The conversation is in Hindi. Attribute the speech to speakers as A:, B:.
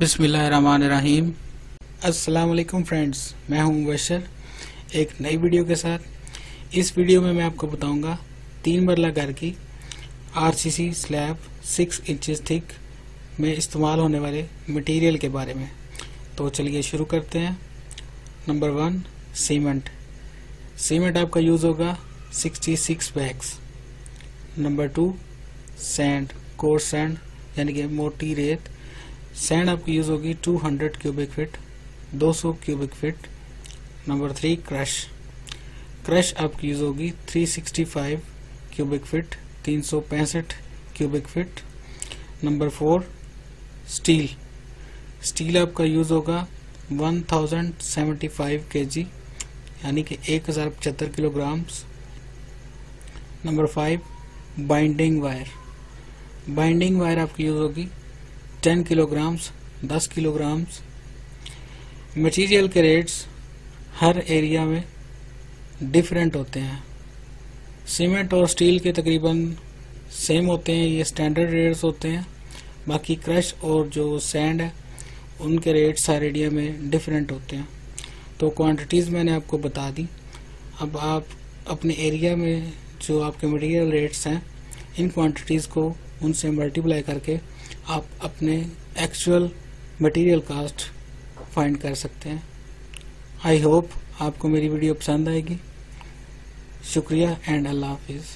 A: बिस्मिल्लाहिर्रहमानिर्रहीम। अस्सलाम वालेकुम फ्रेंड्स, मैं हूं मुबशर एक नई वीडियो के साथ। इस वीडियो में मैं आपको बताऊंगा 3 मरला घर की आरसीसी स्लैब 6 इंचेस थिक में इस्तेमाल होने वाले मटेरियल के बारे में। तो चलिए शुरू करते हैं। Number 1, cement. सीमेंट आपका यूज़ होगा 66 bags. Number 2, sand, coarse sand यानी कि मोटी रेत। सैंड आपकी यूज़ होगी 200 cubic feet, 200 cubic feet. Number 3, crush. Crush आपकी यूज़ होगी 365 cubic feet, 365 cubic feet. Number 4, steel. Steel आपका यूज़ होगा 1075 kg यानी कि 1075 kilograms. Number 5, binding wire. Binding wire आपकी यूज़ होगी 10 किलोग्राम्स, 10 किलोग्राम्स। मटेरियल के रेट्स हर एरिया में डिफरेंट होते हैं। सीमेंट और स्टील के तकरीबन सेम होते हैं, ये स्टैंडर्ड रेट्स होते हैं। बाकी क्रश और जो सैंड है उनके रेट्स हर एरिया में डिफरेंट होते हैं। तो क्वांटिटीज़ मैंने आपको बता दी। अब आप अपने एरिया में जो आपके मटेरियल रेट्स हैं इन क्वांटिटीज़ को उनसे मल्टीप्लाई करके आप अपने एक्चुअल मटेरियल कास्ट फाइंड कर सकते हैं। आई होप आपको मेरी वीडियो पसंद आएगी। शुक्रिया एंड अल्लाह हाफिज़।